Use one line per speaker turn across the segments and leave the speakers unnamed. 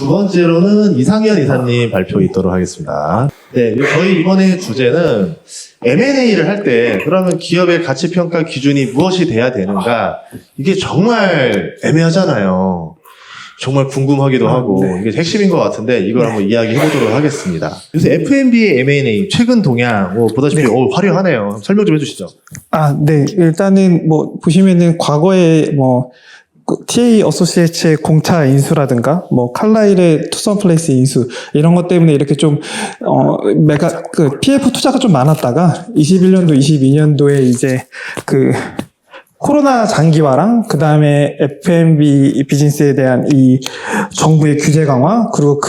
두 번째로는 이상현 이사님 발표 있도록 하겠습니다. 네, 저희 이번에 주제는 M&A를 할 때 그러면 기업의 가치평가 기준이 무엇이 돼야 되는가? 이게 정말 애매하잖아요. 정말 궁금하기도 하고
네.
이게 핵심인 것 같은데 이걸 한번 이야기해보도록 하겠습니다. 그래서 F&B의 M&A 최근 동향 보다시피
네.
화려하네요. 설명 좀 해주시죠.
네. 일단은 보시면은 과거에 TA 어소시에이츠의 공차 인수라든가, 칼라일의 투썸플레이스 인수, 이런 것 때문에 이렇게 좀, PF 투자가 좀 많았다가, 21년도, 22년도에 이제, 코로나 장기화랑, 그 다음에 F&B 비즈니스에 대한 이 정부의 규제 강화, 그리고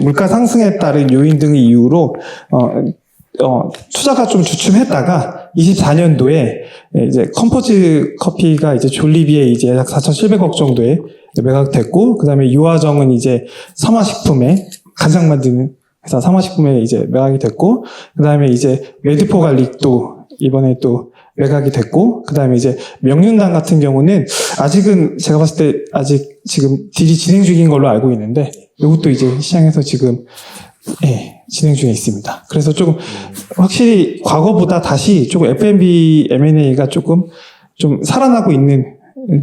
물가 상승에 따른 요인 등의 이유로, 투자가 좀 주춤했다가 24년도에 이제 컴포즈 커피가 이제 졸리비에 이제 약 4,700억 정도에 매각됐고, 그 다음에 유화정은 이제 삼화식품에 간장 만드는 회사 삼화식품에 이제 매각이 됐고, 그 다음에 이제 메디포 갈릭도 이번에 또 매각이 됐고, 그 다음에 이제 명륜당 같은 경우는 아직은 제가 봤을 때 아직 지금 딜이 진행 중인 걸로 알고 있는데, 이것도 이제 시장에서 지금 진행 중에 있습니다. 그래서 조금 확실히 과거보다 다시 조금 F&B M&A가 조금 좀 살아나고 있는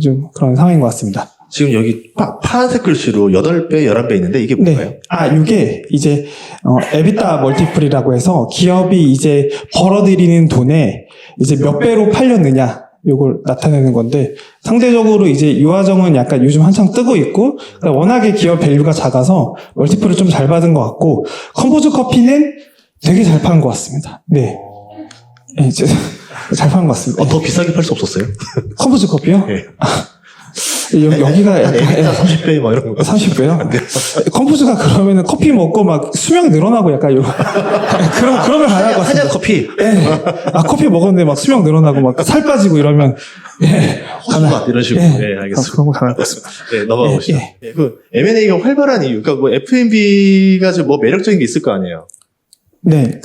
좀 그런 상황인 것 같습니다.
지금 여기 파란색 글씨로 8배, 11배 있는데 이게 뭔가요?
이게 이제 에비타 멀티플이라고 해서 기업이 이제 벌어들이는 돈에 이제 몇 배로 팔렸느냐, 요걸 나타내는 건데, 상대적으로 이제 유화정은 약간 요즘 한창 뜨고 있고, 워낙에 기업 밸류가 작아서 멀티플을 좀 잘 받은 것 같고, 컴포즈 커피는 되게 잘 파는 것 같습니다. 네. 잘 파는 것 같습니다.
더 비싸게 팔 수 없었어요?
컴포즈 커피요?
네.
여기가 약간
30배 막 이런 거.
30배요? 네. 컴포즈가 그러면은 커피 먹고 막 수명 늘어나고 약간 그러면 가능할 것 같습니다.
한약 커피.
네. 커피 먹었는데 막 수명 늘어나고 막 살 빠지고 이러면,
호수맛 이런 식으로. 네, 알겠습니다.
그런 거 가능할 것 같습니다.
네, 넘어가보시죠. M&A가 활발한 이유, 그러니까 F&B가 좀 매력적인 게 있을 거 아니에요?
네,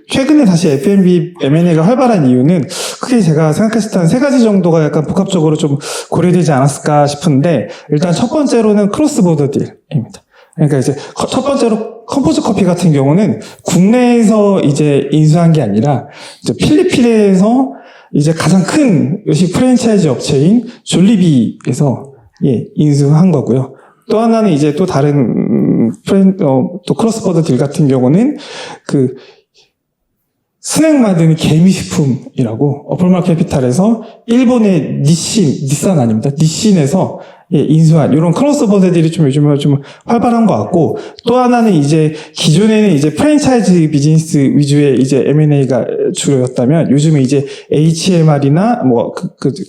최근에 다시 F&B M&A가 활발한 이유는 크게 제가 생각했을 때 한 3가지 정도가 약간 복합적으로 좀 고려되지 않았을까 싶은데, 일단 첫 번째로는 크로스보더 딜입니다. 그러니까 이제 첫 번째로 컴포즈 커피 같은 경우는 국내에서 이제 인수한 게 아니라 이제 필리핀에서 이제 가장 큰 외식 프랜차이즈 업체인 졸리비에서 인수한 거고요. 또 하나는 이제 또 다른 또 크로스보더 딜 같은 경우는 스낵 만드는 개미식품이라고 어플마 캐피탈에서 일본의 닛산 아닙니다. 닛신에서 인수한 이런 크로스보더 딜이 좀 요즘에 좀 활발한 것 같고, 또 하나는 이제 기존에는 이제 프랜차이즈 비즈니스 위주의 이제 M&A가 주로였다면 요즘에 이제 HMR이나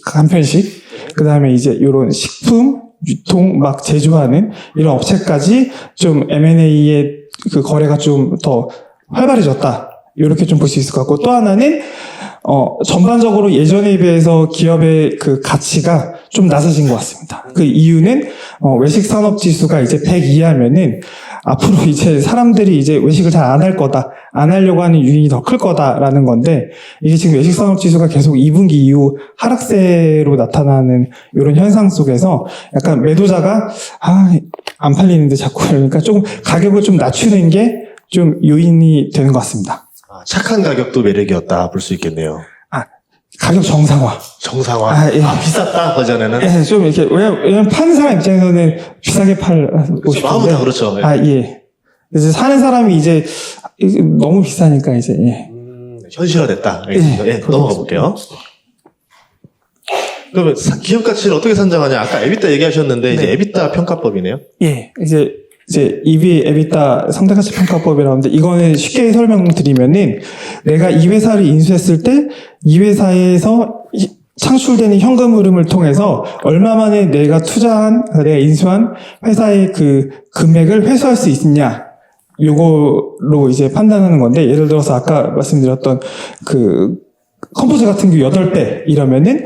간편식, 그 다음에 이제 이런 식품 유통 막 제조하는 이런 업체까지 좀 M&A의 거래가 좀 더 활발해졌다, 이렇게 좀 볼 수 있을 것 같고, 또 하나는 전반적으로 예전에 비해서 기업의 가치가 좀 낮아진 것 같습니다. 그 이유는 외식 산업 지수가 이제 100 이하면은 앞으로 이제 사람들이 이제 외식을 잘 안 할 거다, 안 하려고 하는 유인이 더 클 거다라는 건데, 이게 지금 외식 산업 지수가 계속 2분기 이후 하락세로 나타나는 이런 현상 속에서 약간 매도자가 안 팔리는데 자꾸 그러니까 조금 가격을 좀 낮추는 게 좀 요인이 되는 것 같습니다.
착한 가격도 매력이었다 볼 수 있겠네요.
가격 정상화.
비쌌다, 그전에는.
네, 좀 이렇게, 왜냐면 파는 사람 입장에서는 비싸게 팔고 싶은데.
마음은 다 그렇죠.
이제 사는 사람이 이제 너무 비싸니까 이제,
현실화됐다. 알겠습니다. 넘어가 볼게요. 그러면 기업 가치를 어떻게 산정하냐? 아까 에비타 얘기하셨는데, 이제 에비타 평가법이네요?
이제 EV 에비타 상대가치 평가법이라고 하는데, 이거는 쉽게 설명드리면은 내가 이 회사를 인수했을 때 이 회사에서 창출되는 현금 흐름을 통해서 얼마 만에 내가 인수한 회사의 금액을 회수할 수 있느냐, 요거로 이제 판단하는 건데, 예를 들어서 아까 말씀드렸던 컴포즈 같은 경우 8배 이러면은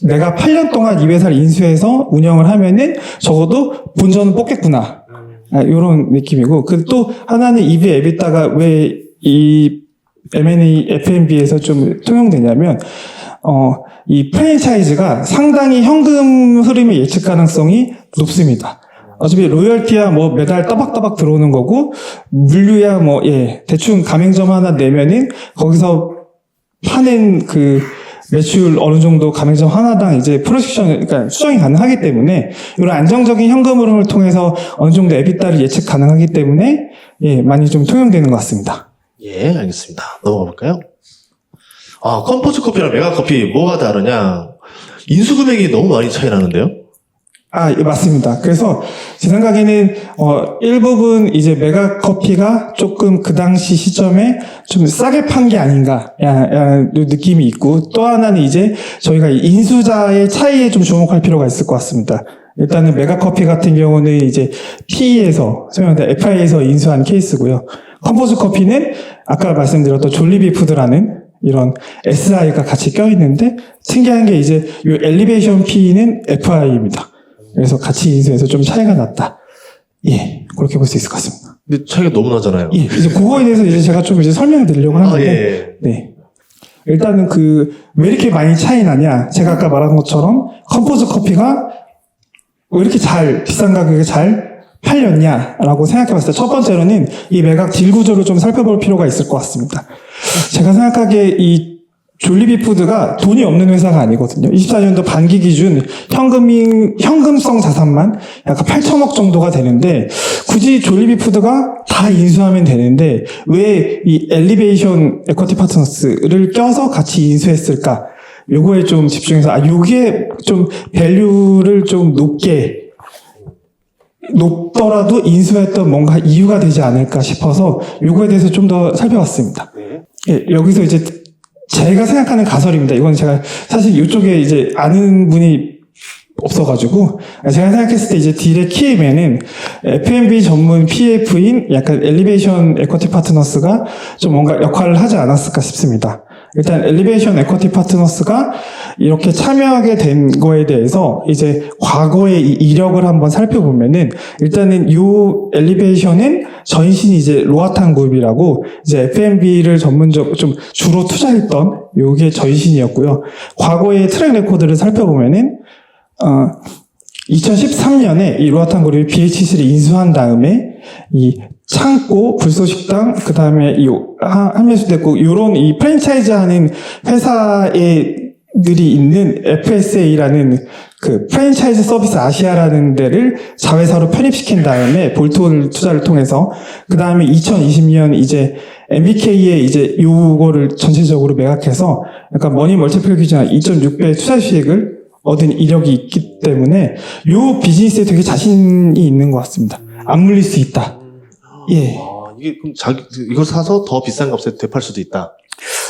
내가 8년 동안 이 회사를 인수해서 운영을 하면은 적어도 본전은 뽑겠구나, 요런 느낌이고, 또 하나는 EV 에비타가 왜 이 M&A, F&B에서 좀 통용되냐면, 이 프랜차이즈가 상당히 현금 흐름의 예측 가능성이 높습니다. 어차피 로열티야 뭐 매달 따박따박 들어오는 거고, 물류야 뭐, 대충 가맹점 하나 내면은 거기서 파는 그 매출 어느 정도 가맹점 하나당 이제 그러니까 수정이 가능하기 때문에 이런 안정적인 현금 흐름을 통해서 어느 정도 에비타를 예측 가능하기 때문에 많이 좀 통용되는 것 같습니다.
예, 알겠습니다. 넘어가 볼까요? 컴포즈 커피랑 메가 커피 뭐가 다르냐? 인수 금액이 너무 많이 차이 나는데요?
예, 맞습니다. 그래서 제 생각에는 일부분 이제 메가 커피가 조금 그 당시 시점에 좀 싸게 판 게 아닌가 느낌이 있고, 또 하나는 이제 저희가 인수자의 차이에 좀 주목할 필요가 있을 것 같습니다. 일단은 메가 커피 같은 경우는 이제 PE에서 FI에서 인수한 케이스고요. 컴포즈 커피는 아까 말씀드렸던 졸리비 푸드라는 이런 SI가 같이 껴있는데, 특이한 게 이제 이 엘리베이션 P는 FI입니다. 그래서 같이 인수해서 좀 차이가 났다. 그렇게 볼 수 있을 것 같습니다.
근데 차이가 너무 나잖아요.
이제 그거에 대해서 이제 제가 좀 이제 설명드리려고 하는데, 네. 일단은 왜 이렇게 많이 차이 나냐? 제가 아까 말한 것처럼 컴포즈 커피가 왜 이렇게 비싼 가격에 잘 팔렸냐라고 생각해 봤을 때, 첫 번째로는 이 매각 딜 구조를 좀 살펴볼 필요가 있을 것 같습니다. 제가 생각하기에 이 졸리비 푸드가 돈이 없는 회사가 아니거든요. 24년도 반기 기준 현금성 자산만 약간 8천억 정도가 되는데, 굳이 졸리비 푸드가 다 인수하면 되는데 왜 이 엘리베이션 에쿼티 파트너스를 껴서 같이 인수했을까? 요거에 좀 집중해서 요게 좀 밸류를 좀 높더라도 인수했던 뭔가 이유가 되지 않을까 싶어서 요거에 대해서 좀 더 살펴봤습니다. 여기서 이제 제가 생각하는 가설입니다. 이건 제가 사실 이쪽에 이제 아는 분이 없어가지고, 제가 생각했을 때 이제 딜의 키맨은 F&B 전문 PF인 약간 엘리베이션 에쿼티 파트너스가 좀 뭔가 역할을 하지 않았을까 싶습니다. 일단 엘리베이션 에쿼티 파트너스가 이렇게 참여하게 된 거에 대해서 이제 과거의 이 이력을 한번 살펴보면은, 일단은 요 엘리베이션은 전신이 이제 로아탄 그룹이라고 이제 F&B를 좀 주로 투자했던 요게 전신이었고요. 과거의 트랙 레코드를 살펴보면은 2013년에 이 로아탄 그룹이 BHC를 인수한 다음에 이 창고, 불소식당, 그 다음에 이 한매수됐고, 요런 이 프랜차이즈 하는 회사들이 있는 FSA라는 그 프랜차이즈 서비스 아시아라는 데를 자회사로 편입시킨 다음에 볼트홀 투자를 통해서, 그 다음에 2020년 이제 MBK에 이제 요거를 전체적으로 매각해서 약간 머니 멀티플 기준 2.6배 투자 수익을 얻은 이력이 있기 때문에 요 비즈니스에 되게 자신이 있는 것 같습니다. 안 물릴 수 있다.
이게 그럼 이걸 사서 더 비싼 값에 되팔 수도 있다.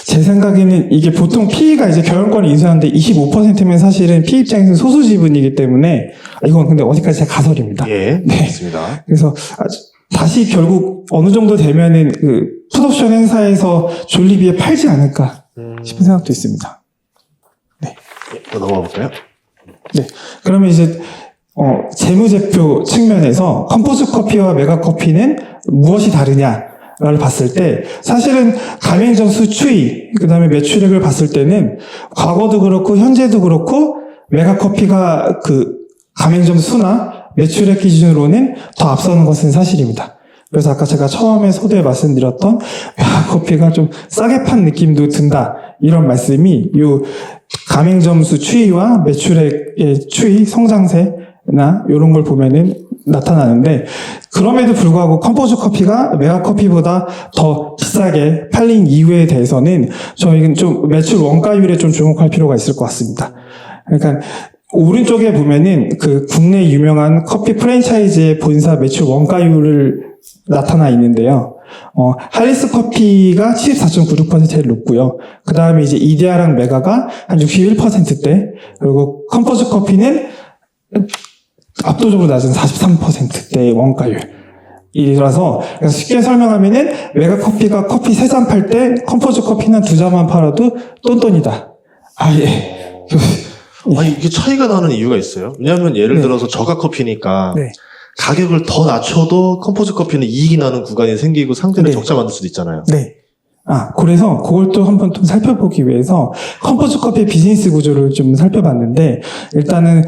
제 생각에는 이게 보통 PE가 이제 경영권을 인수하는데 25%면 사실은 PE 입장에서는 소수 지분이기 때문에, 이건 근데 어디까지 제 가설입니다.
네. 맞습니다.
그래서 다시 결국 어느 정도 되면은 풋옵션 행사에서 졸리비에 팔지 않을까 싶은 생각도 있습니다.
또 넘어가 볼까요?
그러면 이제 재무제표 측면에서 컴포즈 커피와 메가 커피는 무엇이 다르냐를 봤을 때, 사실은 가맹점 수 추이, 그 다음에 매출액을 봤을 때는 과거도 그렇고 현재도 그렇고 메가 커피가 가맹점 수나 매출액 기준으로는 더 앞서는 것은 사실입니다. 그래서 아까 제가 처음에 소두에 말씀드렸던 메가 커피가 좀 싸게 판 느낌도 든다, 이런 말씀이 요 가맹점 수 추이와 매출액의 추이, 성장세나 이런 걸 보면은 나타나는데, 그럼에도 불구하고 컴포즈 커피가 메가 커피보다 더 비싸게 팔린 이유에 대해서는 저희는 좀 매출 원가율에 좀 주목할 필요가 있을 것 같습니다. 그러니까 오른쪽에 보면은 국내 유명한 커피 프랜차이즈의 본사 매출 원가율을 나타나 있는데요. 할리스 커피가 74.96% 제일 높고요. 그 다음에 이제 이데아랑 메가가 한 61%대, 그리고 컴포즈 커피는 압도적으로 낮은 43%대의 원가율이라서, 그래서 쉽게 설명하면은 메가 커피가 커피 3잔 팔 때 컴포즈 커피는 2잔만 팔아도 똔똔이다.
이게 차이가 나는 이유가 있어요. 왜냐하면 예를 들어서 저가 커피니까 가격을 더 낮춰도 컴포즈 커피는 이익이 나는 구간이 생기고 상대는 적자 만들 수도 있잖아요.
그래서 그걸 또 한번 좀 살펴보기 위해서 컴포즈 커피의 비즈니스 구조를 좀 살펴봤는데, 일단은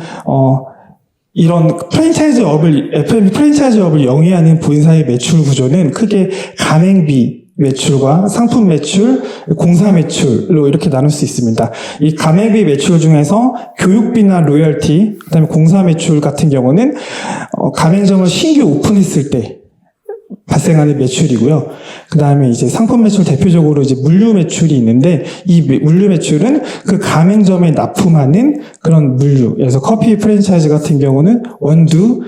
이런 F&B 프랜차이즈업을 영위하는 본사의 매출 구조는 크게 가맹비 매출과 상품 매출, 공사 매출로 이렇게 나눌 수 있습니다. 이 가맹비 매출 중에서 교육비나 로열티, 그다음에 공사 매출 같은 경우는 가맹점을 신규 오픈했을 때 발생하는 매출이고요. 그 다음에 이제 상품 매출 대표적으로 이제 물류 매출이 있는데 이 물류 매출은 그 가맹점에 납품하는 그런 물류. 그래서 커피 프랜차이즈 같은 경우는 원두,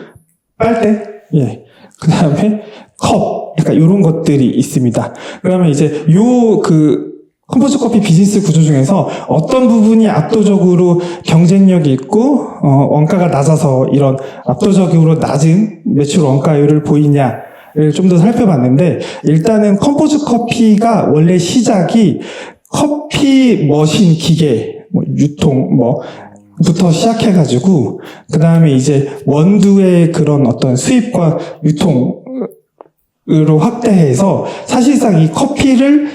빨대, 예. 그 다음에 컵, 약간 이런 것들이 있습니다. 그러면 이제 컴포즈 커피 비즈니스 구조 중에서 어떤 부분이 압도적으로 경쟁력이 있고 원가가 낮아서 이런 압도적으로 낮은 매출 원가율을 보이냐 좀 더 살펴봤는데 일단은 컴포즈 커피가 원래 시작이 커피 머신 기계 유통 부터 시작해가지고 그 다음에 이제 원두의 그런 어떤 수입과 유통으로 확대해서 사실상 이 커피를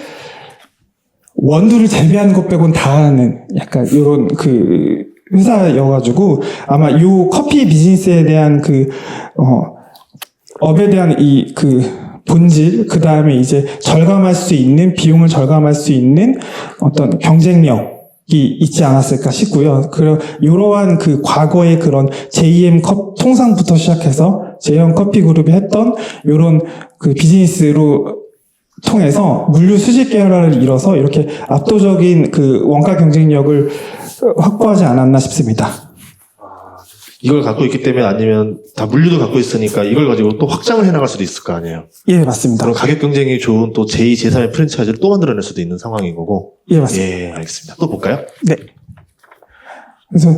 원두를 재배하는 것 빼곤 다 하는 약간 이런 회사여가지고 아마 이 커피 비즈니스에 대한 업에 대한 본질, 그 다음에 이제 비용을 절감할 수 있는 어떤 경쟁력이 있지 않았을까 싶고요. 이러한 과거의 그런 JM 통상부터 시작해서 JM 커피 그룹이 했던 이런 비즈니스로 통해서 물류 수직 계열화를 이뤄서 이렇게 압도적인 원가 경쟁력을 확보하지 않았나 싶습니다.
이걸 갖고 있기 때문에 아니면 다 물류도 갖고 있으니까 이걸 가지고 또 확장을 해나갈 수도 있을 거 아니에요.
예, 맞습니다.
그럼 가격 경쟁이 좋은 또 제2, 제3의 프랜차이즈를 또 만들어낼 수도 있는 상황인 거고.
예, 맞습니다.
예, 알겠습니다. 또 볼까요?
네. 그래서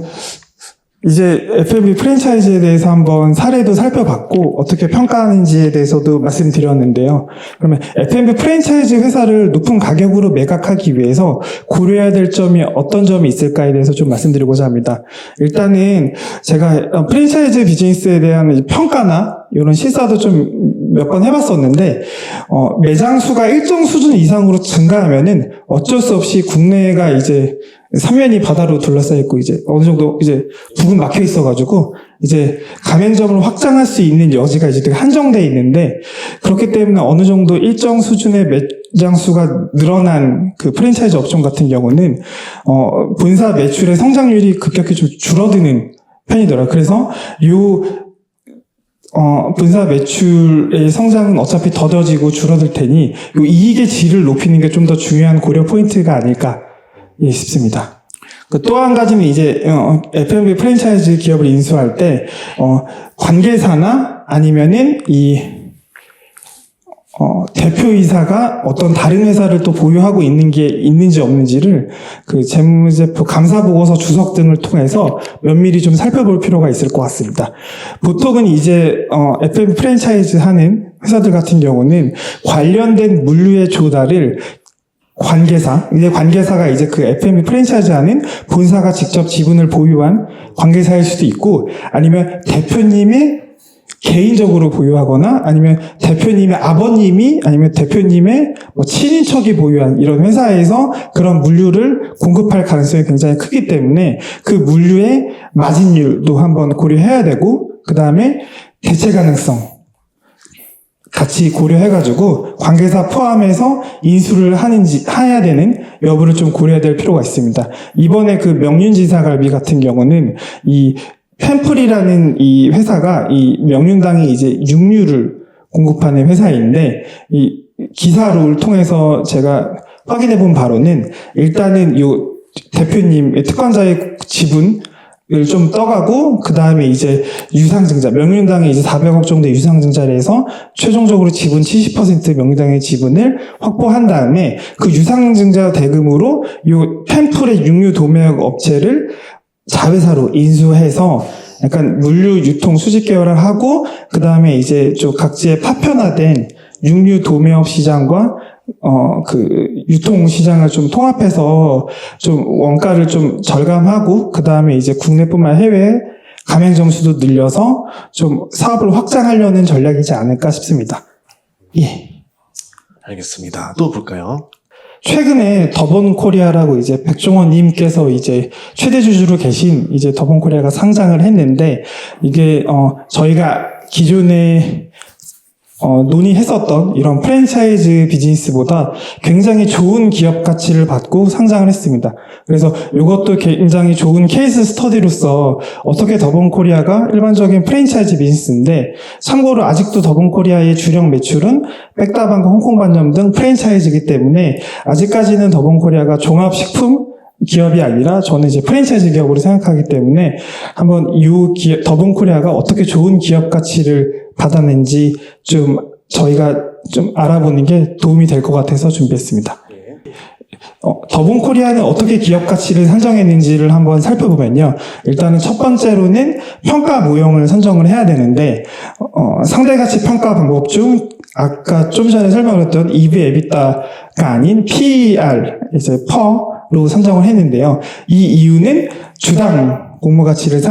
이제 F&B 프랜차이즈에 대해서 한번 사례도 살펴봤고 어떻게 평가하는지에 대해서도 말씀드렸는데요. 그러면 F&B 프랜차이즈 회사를 높은 가격으로 매각하기 위해서 고려해야 될 점이 어떤 점이 있을까에 대해서 좀 말씀드리고자 합니다. 일단은 제가 프랜차이즈 비즈니스에 대한 평가나 이런 실사도 좀 몇 번 해봤었는데 매장 수가 일정 수준 이상으로 증가하면은 어쩔 수 없이 국내가 이제 삼면이 바다로 둘러싸여 있고 이제 어느 정도 이제 부분 막혀 있어가지고 이제 가맹점을 확장할 수 있는 여지가 이제 되게 한정돼 있는데 그렇기 때문에 어느 정도 일정 수준의 매장 수가 늘어난 프랜차이즈 업종 같은 경우는 본사 매출의 성장률이 급격히 좀 줄어드는 편이더라고요. 그래서 본사 매출의 성장은 어차피 더뎌지고 줄어들 테니 요 이익의 질을 높이는 게 좀 더 중요한 고려 포인트가 아닐까 싶습니다. 또 한 가지는 이제 F&B 프랜차이즈 기업을 인수할 때 관계사나 아니면은 대표이사가 어떤 다른 회사를 또 보유하고 있는 게 있는지 없는지를 재무제표 감사보고서 주석 등을 통해서 면밀히 좀 살펴볼 필요가 있을 것 같습니다. 보통은 이제 F&B 프랜차이즈 하는 회사들 같은 경우는 관련된 물류의 조달을 관계사가 이제 F&B 프랜차이즈 하는 본사가 직접 지분을 보유한 관계사일 수도 있고 아니면 대표님의 개인적으로 보유하거나 아니면 대표님의 아버님이 아니면 대표님의 친인척이 보유한 이런 회사에서 그런 물류를 공급할 가능성이 굉장히 크기 때문에 그 물류의 마진율도 한번 고려해야 되고 그 다음에 대체 가능성 같이 고려해가지고 관계사 포함해서 인수를 해야 되는 여부를 좀 고려해야 될 필요가 있습니다. 이번에 명륜지사갈비 같은 경우는 이 펜플이라는 이 회사가 이 명륜당이 이제 육류를 공급하는 회사인데 이 기사를 통해서 제가 확인해 본 바로는 일단은 요 대표님의 특권자의 지분을 좀 떠가고 그 다음에 이제 유상증자 명륜당에 이제 400억 정도의 유상증자를 해서 최종적으로 지분 70% 명륜당의 지분을 확보한 다음에 그 유상증자 대금으로 요 펜플의 육류 도매업 업체를 자회사로 인수해서 약간 물류 유통 수직 계열을 하고 그 다음에 이제 좀 각지의 파편화된 육류 도매업 시장과 유통 시장을 좀 통합해서 좀 원가를 좀 절감하고 그 다음에 이제 국내뿐만 해외 가맹점 수도 늘려서 좀 사업을 확장하려는 전략이지 않을까 싶습니다. 예.
알겠습니다. 또 볼까요?
최근에 더본 코리아라고 이제 백종원 님께서 이제 최대 주주로 계신 이제 더본 코리아가 상장을 했는데, 이게 저희가 기존에 논의했었던 이런 프랜차이즈 비즈니스보다 굉장히 좋은 기업 가치를 받고 상장을 했습니다. 그래서 이것도 굉장히 좋은 케이스 스터디로서 어떻게 더본 코리아가 일반적인 프랜차이즈 비즈니스인데, 참고로 아직도 더본 코리아의 주력 매출은 백다방과 홍콩반점 등 프랜차이즈이기 때문에 아직까지는 더본 코리아가 종합식품 기업이 아니라 저는 이제 프랜차이즈 기업으로 생각하기 때문에 한번 더본 코리아가 어떻게 좋은 기업 가치를 받았는지 좀 저희가 좀 알아보는 게 도움이 될 것 같아서 준비했습니다. 더본 코리아는 어떻게 기업 가치를 산정했는지를 한번 살펴보면요. 일단은 첫 번째로는 평가 모형을 선정을 해야 되는데, 상대 가치 평가 방법 중 아까 좀 전에 설명드렸던 EV EBITDA가 아닌 PER, 이제 PER로 선정을 했는데요. 이 이유는 주당 공모 가치를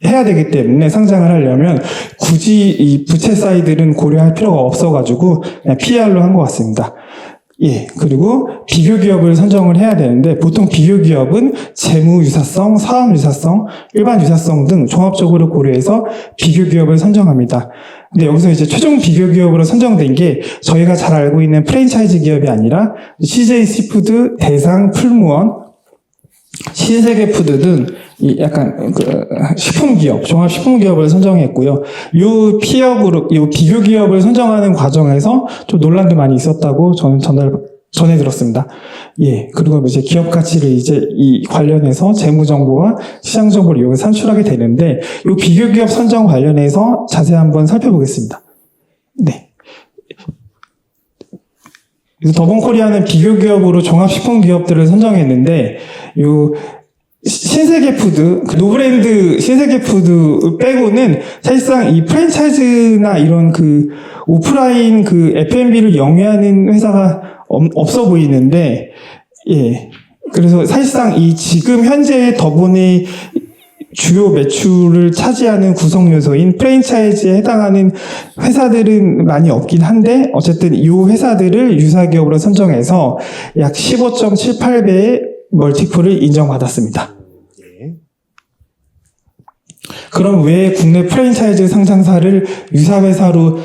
해야 되기 때문에 상장을 하려면 굳이 이 부채 사이드는 고려할 필요가 없어가지고 그냥 PER로 한 것 같습니다. 예, 그리고 비교 기업을 선정을 해야 되는데, 보통 비교 기업은 재무 유사성, 사업 유사성, 일반 유사성 등 종합적으로 고려해서 비교 기업을 선정합니다. 근데 여기서 이제 최종 비교 기업으로 선정된 게 저희가 잘 알고 있는 프랜차이즈 기업이 아니라 CJ 시푸드, 대상, 풀무원, 신세계푸드 등 약간 식품 기업, 종합 식품 기업을 선정했고요. 요 비교 기업을 선정하는 과정에서 좀 논란도 많이 있었다고 저는 전해 들었습니다. 예, 그리고 이제 기업 가치를 이제 이 관련해서 재무 정보와 시장 정보를 이용해서 산출하게 되는데, 요 비교 기업 선정 관련해서 자세히 한번 살펴보겠습니다. 네. 더본 코리아는 비교 기업으로 종합 식품 기업들을 선정했는데, 요 신세계푸드, 노브랜드 신세계푸드 빼고는 사실상 이 프랜차이즈나 이런 오프라인 F&B를 영위하는 회사가 없어 보이는데, 예. 그래서 사실상 지금 현재 더본의 주요 매출을 차지하는 구성 요소인 프랜차이즈에 해당하는 회사들은 많이 없긴 한데, 어쨌든 이 회사들을 유사기업으로 선정해서 약 15.78배의 멀티플을 인정받았습니다. 그럼 왜 국내 프랜차이즈 상장사를 유사회사로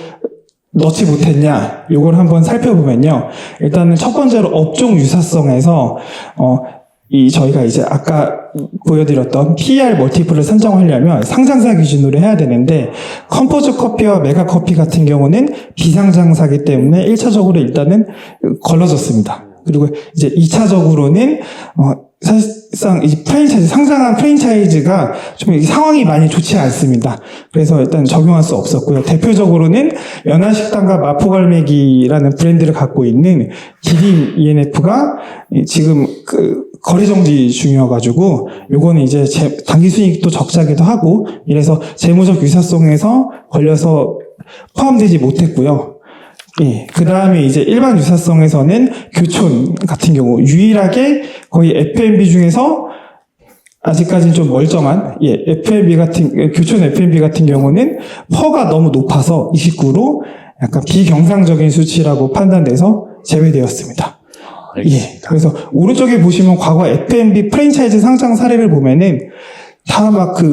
넣지 못했냐? 요걸 한번 살펴보면요. 일단은 첫 번째로 업종 유사성에서 저희가 이제 아까 보여드렸던 PER 멀티플을 선정하려면 상장사 기준으로 해야 되는데, 컴포즈 커피와 메가 커피 같은 경우는 비상장사기 때문에 1차적으로 일단은 걸러졌습니다. 그리고 이제 2차적으로는 사실상 이 상장한 프랜차이즈가 좀 상황이 많이 좋지 않습니다. 그래서 일단 적용할 수 없었고요. 대표적으로는 연안식당과 마포갈매기라는 브랜드를 갖고 있는 디딤 ENF가 지금 거래 정지 중이어가지고, 요거는 이제 당기 순이익도 적자기도 하고, 이래서 재무적 유사성에서 걸려서 포함되지 못했고요. 예, 그 다음에 이제 일반 유사성에서는 교촌 같은 경우, 유일하게 거의 F&B 중에서 아직까지는 좀 멀쩡한, 교촌 F&B 같은 경우는 퍼가 너무 높아서 29로 약간 비경상적인 수치라고 판단돼서 제외되었습니다. 예, 그래서 오른쪽에 보시면 과거 F&B 프랜차이즈 상장 사례를 보면은 다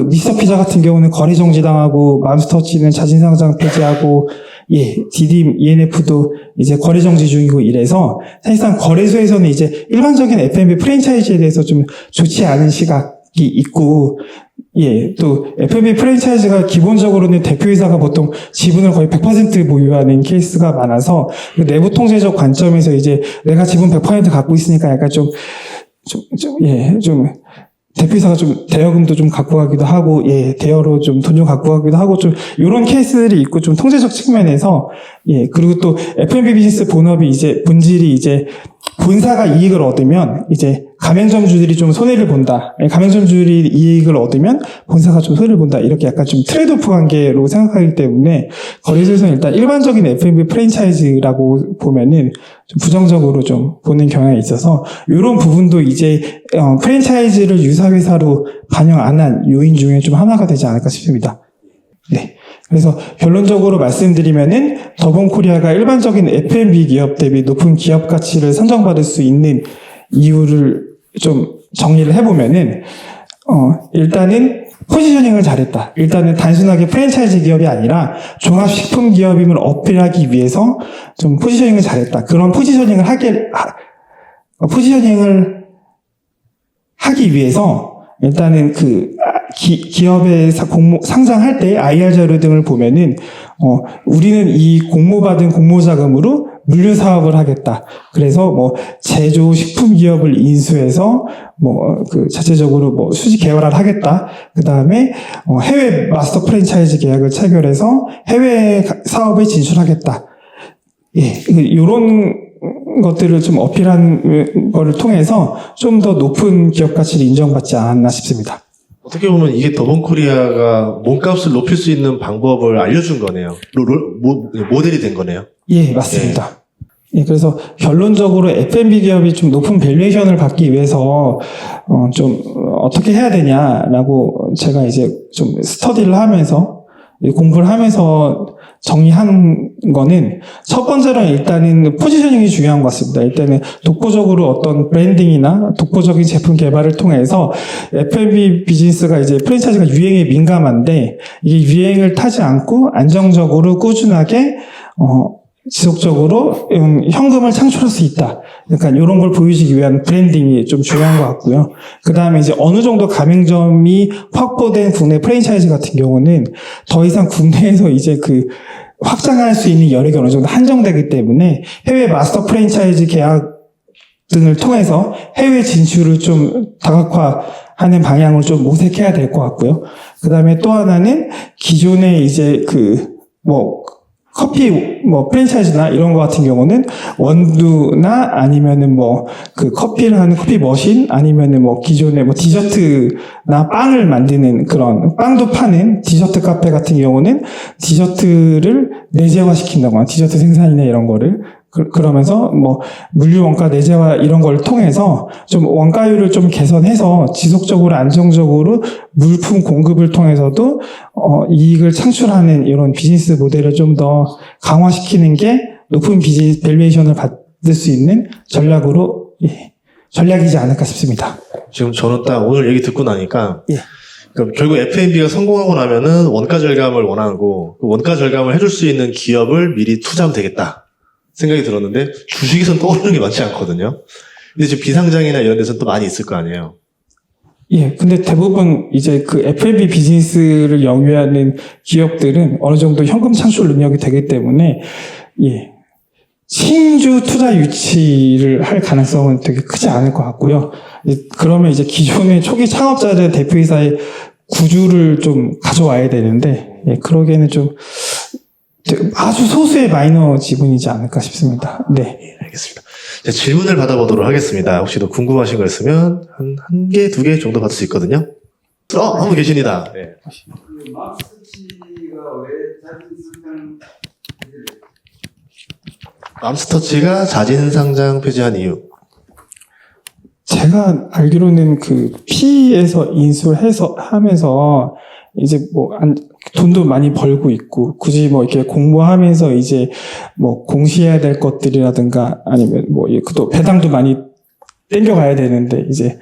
미스터 피자 같은 경우는 거래 정지당하고, 맘스터치는 자진 상장 폐지하고, 예, 디딤 ENF도 이제 거래 정지 중이고, 이래서 사실상 거래소에서는 이제 일반적인 F&B 프랜차이즈에 대해서 좀 좋지 않은 시각이 있고, 예, 또 F&B 프랜차이즈가 기본적으로는 대표이사가 보통 지분을 거의 100% 보유하는 케이스가 많아서, 내부 통제적 관점에서 이제 내가 지분 100% 갖고 있으니까 약간 대표이사가 좀 대여금도 좀 갖고 가기도 하고, 예, 대여로 좀 돈 좀 갖고 가기도 하고, 좀 요런 케이스들이 있고, 좀 통제적 측면에서, 예, 그리고 또 F&B 비즈니스 본업이 본질이 본사가 이익을 얻으면 이제 가맹점주들이 좀 손해를 본다. 가맹점주들이 이익을 얻으면 본사가 좀 손해를 본다. 이렇게 약간 좀 트레이드오프 관계로 생각하기 때문에 거래소에서는 일단 일반적인 F&B 프랜차이즈라고 보면은 좀 부정적으로 좀 보는 경향이 있어서, 이런 부분도 이제 프랜차이즈를 유사회사로 반영 안 한 요인 중에 좀 하나가 되지 않을까 싶습니다. 네. 그래서 결론적으로 말씀드리면은 더본코리아가 일반적인 F&B 기업 대비 높은 기업 가치를 선정받을 수 있는 이유를 좀 정리를 해보면은 일단은 포지셔닝을 잘했다. 일단은 단순하게 프랜차이즈 기업이 아니라 종합식품 기업임을 어필하기 위해서 좀 포지셔닝을 잘했다. 그런 포지셔닝을 하기 위해서 일단은 기업에 상장할 때 IR 자료 등을 보면은 우리는 이 공모받은 공모자금으로 물류 사업을 하겠다. 그래서 제조 식품 기업을 인수해서 자체적으로 수지 개발을 하겠다. 그 다음에 해외 마스터 프랜차이즈 계약을 체결해서 해외 사업에 진출하겠다. 예, 이런 것들을 좀 어필한 거를 통해서 좀 더 높은 기업 가치를 인정받지 않았나 싶습니다.
어떻게 보면 이게 더본코리아가 몸값을 높일 수 있는 방법을 알려준 거네요. 모델이 된 거네요.
예, 맞습니다. 예, 그래서 결론적으로 F&B 기업이 좀 높은 밸류에이션을 받기 위해서 좀 어떻게 해야 되냐라고 제가 이제 좀 스터디를 하면서 공부를 하면서 정리한 거는 첫 번째로는 일단은 포지셔닝이 중요한 것 같습니다. 일단은 독보적으로 어떤 브랜딩이나 독보적인 제품 개발을 통해서 F&B 비즈니스가 이제 프랜차이즈가 유행에 민감한데 이게 유행을 타지 않고 안정적으로 꾸준하게 지속적으로 현금을 창출할 수 있다. 그러니까 이런 걸 보여주기 위한 브랜딩이 좀 중요한 것 같고요. 그 다음에 이제 어느 정도 가맹점이 확보된 국내 프랜차이즈 같은 경우는 더 이상 국내에서 이제 확장할 수 있는 여력이 어느 정도 한정되기 때문에 해외 마스터 프랜차이즈 계약 등을 통해서 해외 진출을 좀 다각화하는 방향을 좀 모색해야 될 것 같고요. 그 다음에 또 하나는 기존에 이제 커피 프랜차이즈나 이런 거 같은 경우는 원두나 아니면은 커피를 하는 커피 머신 아니면은 기존에 디저트나 빵을 만드는 그런 빵도 파는 디저트 카페 같은 경우는 디저트를 내재화시킨다거나 디저트 생산이나 이런 거를 그러면서 물류 원가 내재화 이런 걸 통해서 좀 원가율을 좀 개선해서 지속적으로 안정적으로 물품 공급을 통해서도 이익을 창출하는 이런 비즈니스 모델을 좀 더 강화시키는 게 높은 비즈니스 밸류에이션을 받을 수 있는 전략이지 않을까 싶습니다.
지금 저는 딱 오늘 얘기 듣고 나니까
예.
그러니까 결국 F&B가 성공하고 나면은 원가 절감을 원하고 그 원가 절감을 해줄 수 있는 기업을 미리 투자하면 되겠다 생각이 들었는데 주식에선 떠오르는 게 많지 않거든요. 근데 지금 비상장이나 이런 데서는 또 많이 있을 거 아니에요.
예, 근데 대부분 이제 F&B 비즈니스를 영위하는 기업들은 어느 정도 현금 창출 능력이 되기 때문에, 예, 신주 투자 유치를 할 가능성은 되게 크지 않을 것 같고요. 그러면 이제 기존의 초기 창업자들 대표이사의 구주를 좀 가져와야 되는데, 예, 그러기에는 좀 아주 소수의 마이너 지분이지 않을까 싶습니다. 네.
예, 알겠습니다. 자, 질문을 받아보도록 하겠습니다. 혹시 더 궁금하신 거 있으면 한 개, 두 개 정도 받을 수 있거든요. 한 분 계십니다. 네. 맘스터치가 자진 상장 폐지한 이유.
제가 알기로는 P에서 인수를 하면서 이제 돈도 많이 벌고 있고, 굳이 이렇게 공모하면서 이제 공시해야 될 것들이라든가 아니면 또 배당도 많이 땡겨가야 되는데, 이제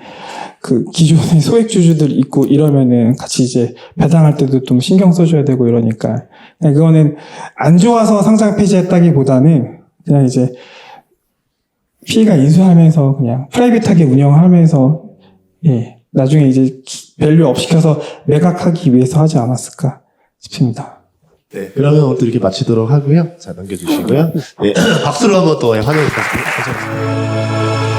기존의 소액주주들 있고 이러면은 같이 이제 배당할 때도 좀 신경 써줘야 되고 이러니까, 그냥 그거는 안 좋아서 상장 폐지했다기보다는 그냥 이제 P가 인수하면서 그냥 프라이빗하게 운영하면서, 예. 나중에 이제 밸류 업 시켜서 매각하기 위해서 하지 않았을까 싶습니다.
네, 그러면 오늘 이렇게 마치도록 하고요. 자, 넘겨주시고요. 네, 박수로 한번 또 환영해 주셨습니다. 감사합니다.